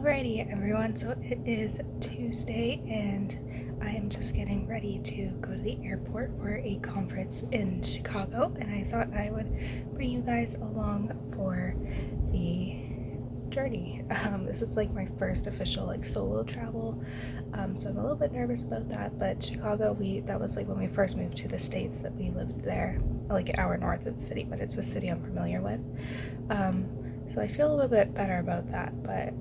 Alrighty everyone, so it is Tuesday and I am just getting ready to go to the airport for a conference in Chicago, and I thought I would bring you guys along for the journey. This is like my first official solo travel, so I'm a little bit nervous about that, but Chicago, that was like when we first moved to the States that we lived there, like an hour north of the city, but it's a city I'm familiar with. So I feel a little bit better about that, but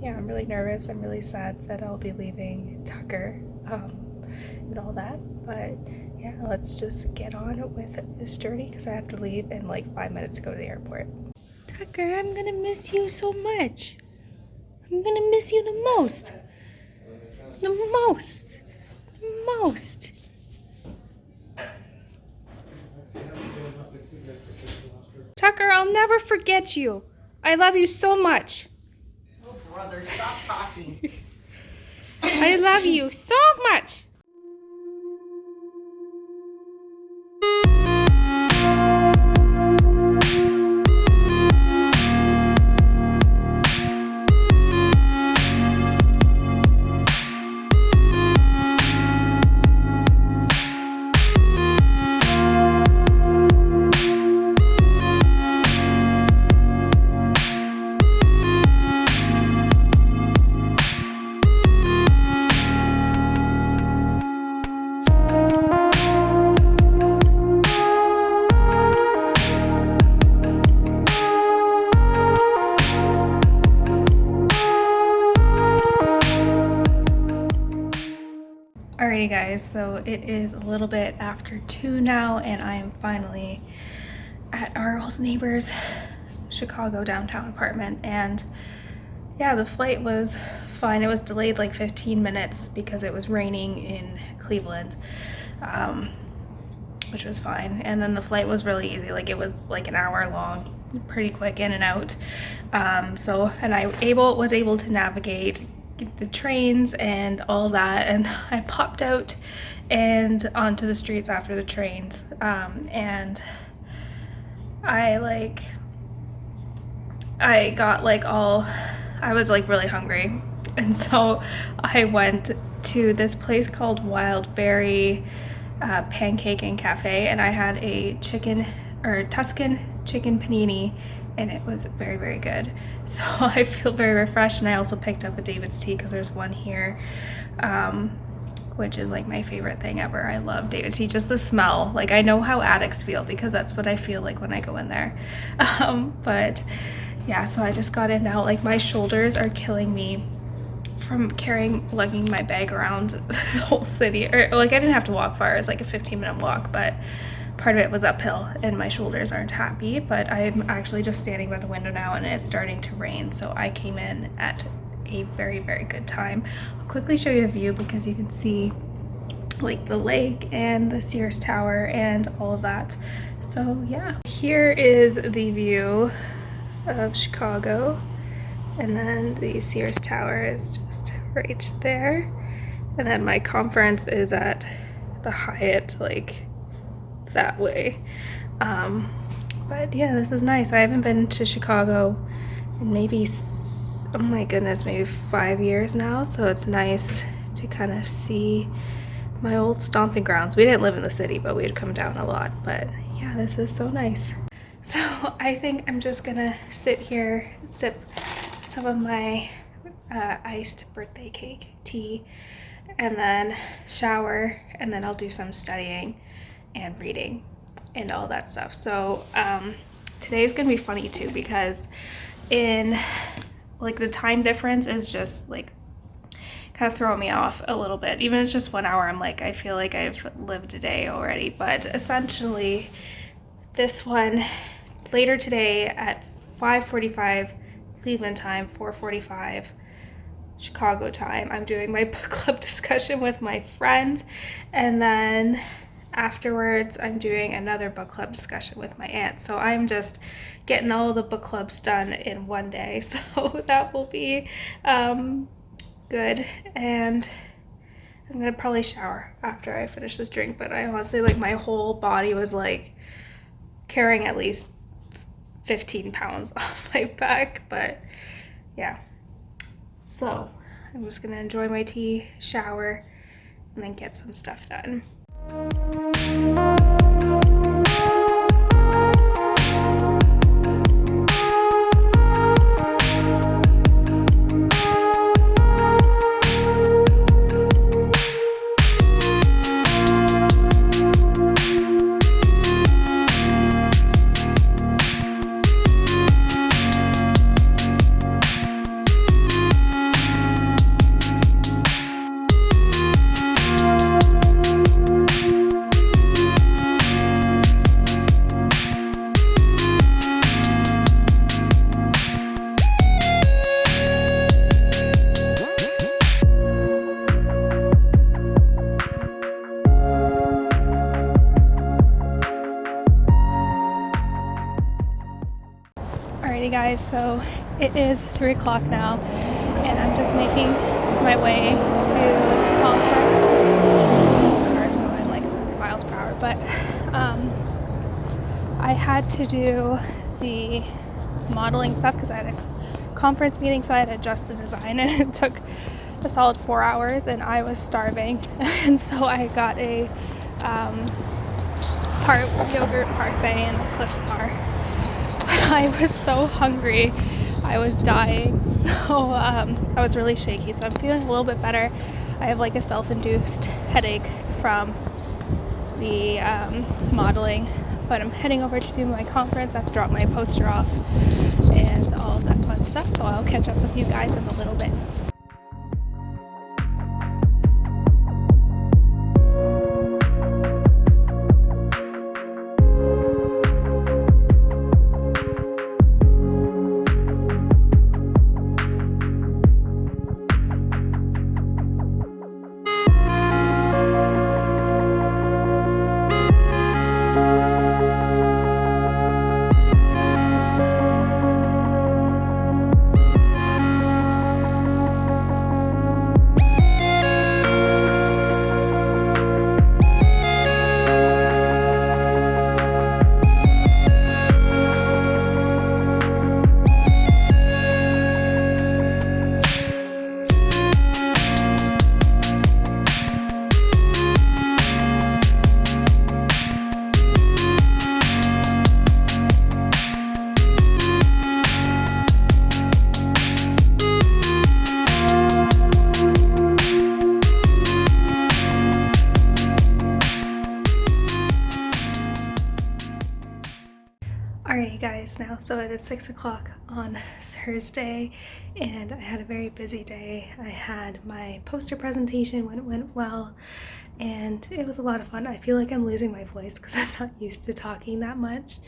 yeah, I'm really nervous. I'm really sad that I'll be leaving Tucker and all that, but yeah, let's just get on with this journey because I have to leave in like 5 minutes to go to the airport. Tucker, I'm gonna miss you so much. I'm gonna miss you the most. The most. The most. Tucker, I'll never forget you. I love you so much. Oh, brother, stop talking. I love you so much. Alrighty guys, so it is a little bit after 2 now and I am finally at our old neighbor's Chicago downtown apartment, and yeah, the flight was fine. It was delayed like 15 minutes because it was raining in Cleveland, which was fine, and then the flight was really easy, like it was like an hour long, pretty quick in and out. And I was able to navigate the trains and all that, and I popped out and onto the streets after the trains, and I was like really hungry, and so I went to this place called Wild Berry Pancake and Cafe, and I had a Tuscan chicken panini, and it was very, very good. So I feel very refreshed, and I also picked up a David's tea because there's one here, which is like my favorite thing ever. I love David's tea, just the smell. Like, I know how addicts feel because that's what I feel like when I go in there. But yeah, so I just got in now. Like, my shoulders are killing me from lugging my bag around the whole city. Or like, I didn't have to walk far. It was like a 15-minute walk, but part of it was uphill and my shoulders aren't happy. But I'm actually just standing by the window now and it's starting to rain, so I came in at a very, very good time. I'll quickly show you a view because you can see like the lake and the Sears Tower and all of that. So yeah, here is the view of Chicago, and then the Sears Tower is just right there, and then my conference is at the Hyatt, like that way. But yeah, this is nice. I haven't been to Chicago in maybe, oh my goodness, maybe 5 years now, so it's nice to kind of see my old stomping grounds. We didn't live in the city, but we'd come down a lot. But yeah, this is so nice. So I think I'm just gonna sit here, sip some of my iced birthday cake tea, and then shower, and then I'll do some studying and reading and all that stuff. So today's gonna be funny too because in like the time difference is just like kind of throwing me off a little bit. Even if it's just 1 hour, I'm like, I feel like I've lived a day already. But essentially this one, later today at 5:45 Cleveland time, 4:45 Chicago time, I'm doing my book club discussion with my friend, and then afterwards I'm doing another book club discussion with my aunt. So I'm just getting all the book clubs done in one day, so that will be good. And I'm gonna probably shower after I finish this drink, but I honestly, like, my whole body was like carrying at least 15 pounds off my back. But yeah, So I'm just gonna enjoy my tea, shower, and then get some stuff done. Alrighty guys, so it is 3 o'clock now and I'm just making my way to the conference. The car is going like 100 miles per hour, but I had to do the modeling stuff because I had a conference meeting, so I had to adjust the design and it took a solid 4 hours and I was starving. And so I got a yogurt parfait and a Cliff Bar. I was so hungry, I was dying, so I was really shaky, so I'm feeling a little bit better. I have like a self-induced headache from the modeling, but I'm heading over to do my conference. I have to drop my poster off and all of that fun stuff, so I'll catch up with you guys in a little bit. Alrighty guys, now so it is 6 o'clock on Thursday and I had a very busy day. I had my poster presentation when it went well and it was a lot of fun. I feel like I'm losing my voice because I'm not used to talking that much.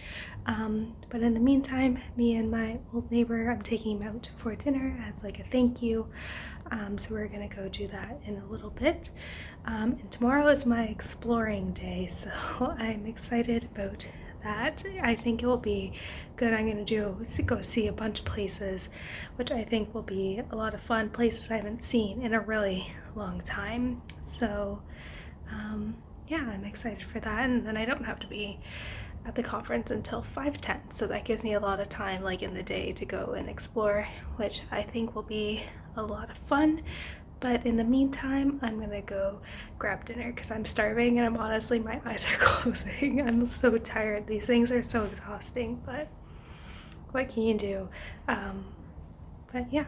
But in the meantime, me and my old neighbor, I'm taking him out for dinner as like a thank you. So we're gonna go do that in a little bit. And tomorrow is my exploring day, so I'm excited about that. I think it will be good. I'm going to go see a bunch of places, which I think will be a lot of fun, places I haven't seen in a really long time. So yeah, I'm excited for that, and then I don't have to be at the conference until 5:10, so that gives me a lot of time like in the day to go and explore, which I think will be a lot of fun. But in the meantime, I'm gonna go grab dinner because I'm starving and honestly, my eyes are closing. I'm so tired. These things are so exhausting, but what can you do? But yeah.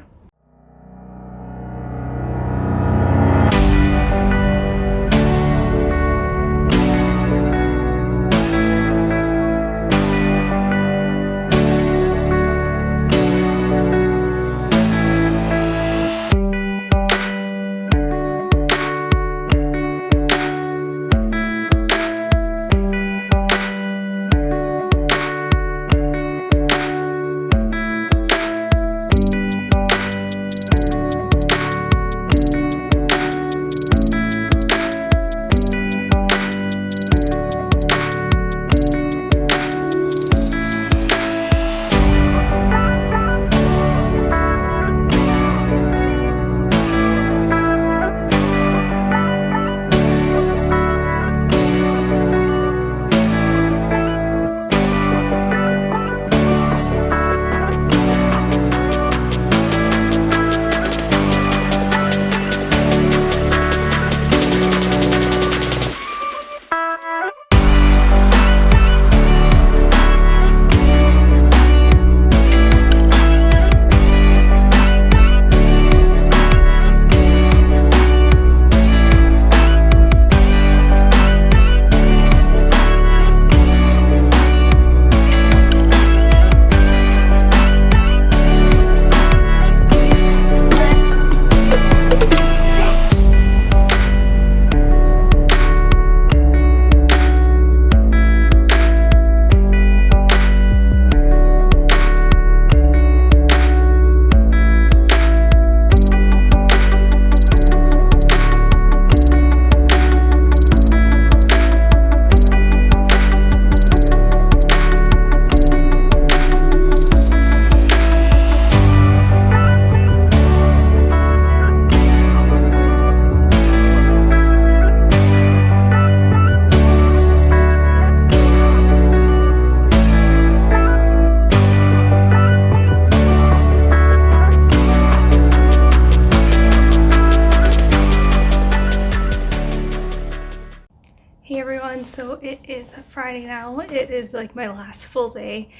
so it is Friday now. It is like my last full day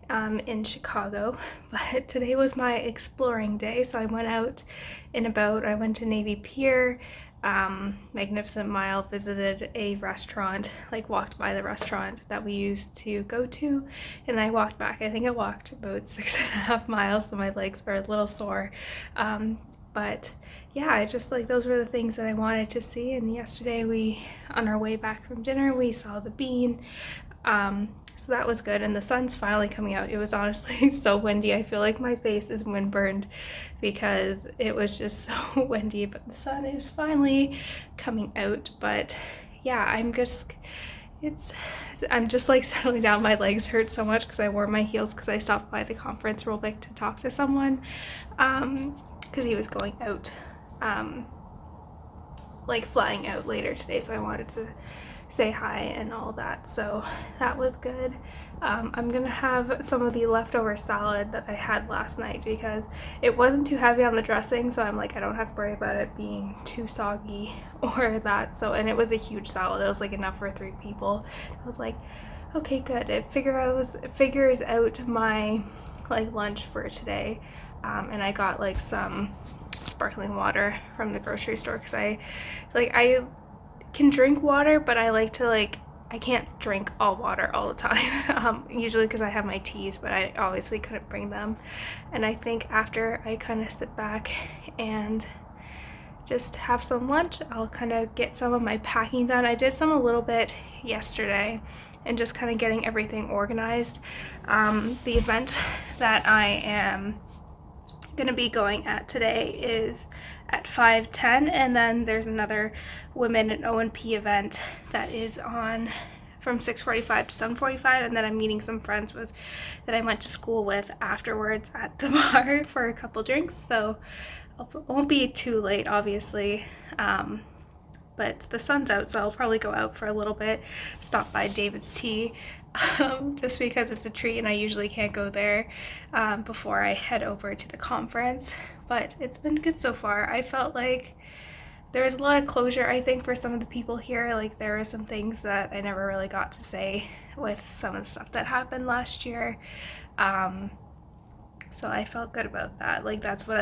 in Chicago, but today was my exploring day. So I went out in a boat. I went to Navy Pier, Magnificent Mile, visited a restaurant, like walked by the restaurant that we used to go to, and I walked back. I think I walked about 6.5 miles, so my legs were a little sore. But yeah, I just like those were the things that I wanted to see. And yesterday on our way back from dinner, we saw the Bean. So that was good, and the sun's finally coming out. It was honestly so windy. I feel like my face is windburned because it was just so windy, but the sun is finally coming out. But yeah, I'm just like settling down. My legs hurt so much because I wore my heels because I stopped by the conference real quick to talk to someone because he was going out, like flying out later today, so I wanted to say hi and all that, so that was good. I'm gonna have some of the leftover salad that I had last night because it wasn't too heavy on the dressing, so I'm like, I don't have to worry about it being too soggy or that. So, and it was a huge salad. It was like enough for 3 people. I was like, okay, good. It figures out my like lunch for today. And I got like some sparkling water from the grocery store because I can drink water, but I like to I can't drink all water all the time, usually because I have my teas, but I obviously couldn't bring them. And I think after I kind of sit back and just have some lunch, I'll kind of get some of my packing done. I did some a little bit yesterday and just kind of getting everything organized. The event that I am gonna be going at today is at 5:10, and then there's another women in O&P event that is on from 6:45 to 7:45, and then I'm meeting some friends that I went to school with afterwards at the bar for a couple drinks, so it won't be too late, obviously. But the sun's out, so I'll probably go out for a little bit, stop by David's Tea, just because it's a treat and I usually can't go there before I head over to the conference. But it's been good so far. I felt like there was a lot of closure, I think, for some of the people here. Like, there were some things that I never really got to say with some of the stuff that happened last year. So I felt good about that. Like, that's what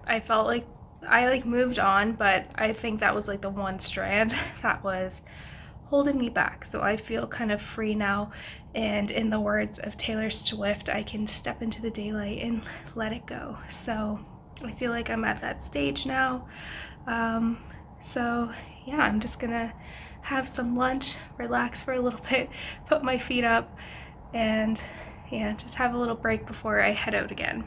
I felt like I moved on, but I think that was like the one strand that was holding me back. So I feel kind of free now, and in the words of Taylor Swift, I can step into the daylight and let it go. So I feel like I'm at that stage now. So yeah, I'm just gonna have some lunch, relax for a little bit, put my feet up, and yeah, just have a little break before I head out again.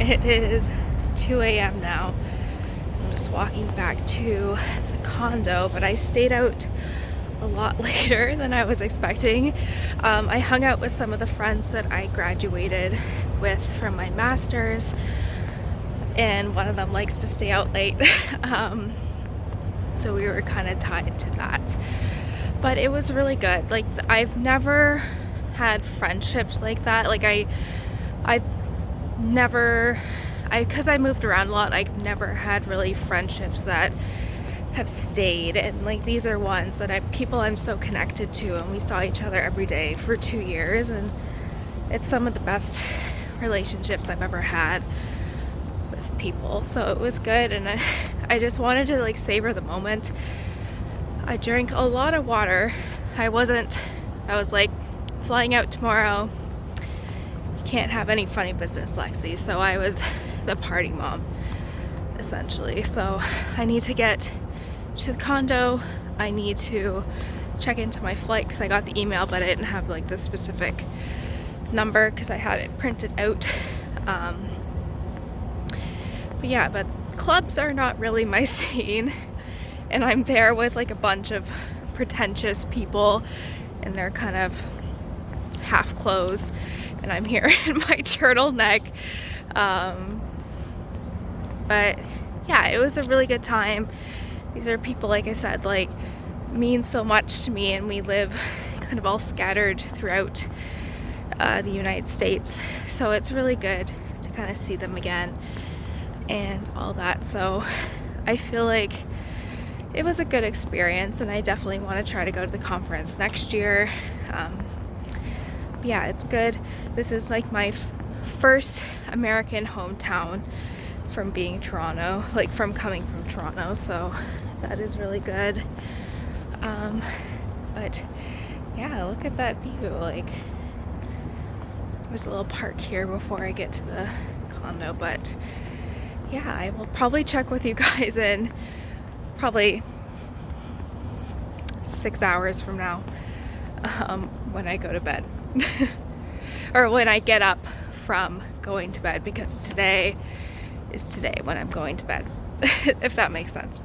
It is 2 a.m. now. I'm just walking back to the condo, but I stayed out a lot later than I was expecting. I hung out with some of the friends that I graduated with from my master's, and one of them likes to stay out late. So we were kind of tied to that. But it was really good. Like, I've never had friendships like that. Like, because I moved around a lot, I've never had really friendships that have stayed, and like these are ones that people I'm so connected to, and we saw each other every day for 2 years, and it's some of the best relationships I've ever had with people. So it was good, and I just wanted to like savor the moment. I drank a lot of water. I was like, flying out tomorrow, can't have any funny business, Lexie. So I was the party mom, essentially. So I need to get to the condo. I need to check into my flight because I got the email, but I didn't have like the specific number because I had it printed out. But yeah, but clubs are not really my scene, and I'm there with like a bunch of pretentious people in their kind of half clothes, and I'm here in my turtleneck. But yeah, it was a really good time. These are people, like I said, like mean so much to me, and we live kind of all scattered throughout the United States, so it's really good to kind of see them again and all that. So I feel like it was a good experience, and I definitely want to try to go to the conference next year. Yeah, it's good. This is like my first American hometown from being Toronto, like from coming from Toronto, so that is really good. But yeah, look at that view. Like, there's a little park here before I get to the condo, but yeah, I will probably check with you guys in probably 6 hours from now, when I go to bed. Or when I get up from going to bed, because today is today when I'm going to bed, if that makes sense.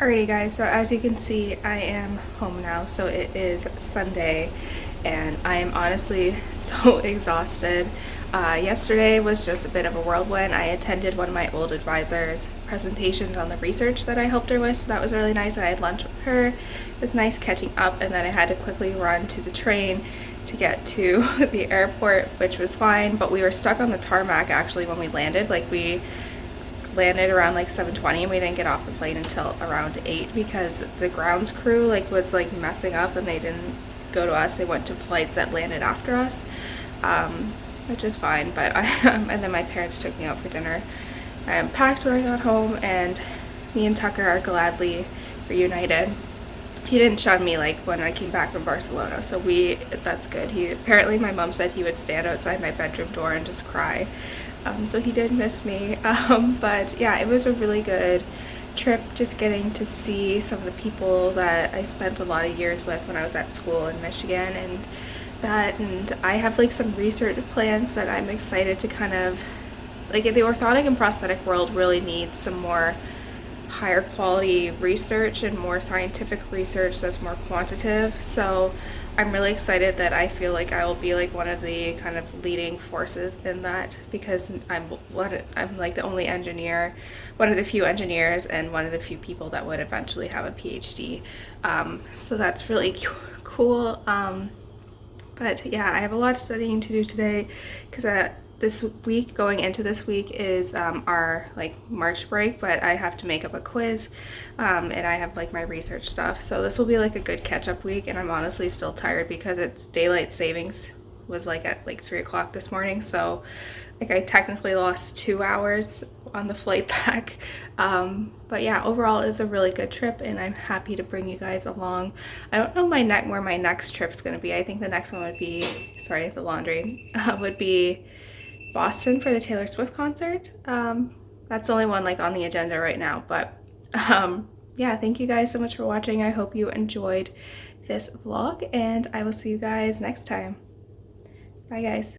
Alrighty guys, so as you can see, I am home now. So it is Sunday and I am honestly so exhausted. Yesterday was just a bit of a whirlwind. I attended one of my old advisors' presentations on the research that I helped her with, so that was really nice. I had lunch with her. It was nice catching up, and then I had to quickly run to the train to get to the airport, which was fine, but we were stuck on the tarmac actually when we landed. Like, we landed around like 7:20 and we didn't get off the plane until around 8 because the grounds crew was messing up and they didn't go to us. They went to flights that landed after us, which is fine. But and then my parents took me out for dinner. I packed when I got home, and me and Tucker are gladly reunited. He didn't shun me like when I came back from Barcelona, so that's good. Apparently my mom said he would stand outside my bedroom door and just cry. So he did miss me, but yeah, it was a really good trip, just getting to see some of the people that I spent a lot of years with when I was at school in Michigan, and I have like some research plans that I'm excited to kind of, like, the orthotic and prosthetic world really needs some more higher quality research and more scientific research that's more quantitative. So I'm really excited that I feel like I will be like one of the kind of leading forces in that, because I'm like the only engineer, one of the few engineers, and one of the few people that would eventually have a PhD. So that's really cool. But yeah, I have a lot of studying to do today, because this week, going into this week, is our like March break, but I have to make up a quiz, and I have like my research stuff. So this will be like a good catch-up week, and I'm honestly still tired because it's daylight savings was like at like 3 o'clock this morning. So like I technically lost 2 hours on the flight back. But yeah, overall it's a really good trip, and I'm happy to bring you guys along. I don't know where my next trip is going to be. I think the next one would be, sorry, the laundry, would be Boston for the Taylor Swift concert. That's the only one like on the agenda right now, but yeah, thank you guys so much for watching. I hope you enjoyed this vlog, and I will see you guys next time. Bye guys.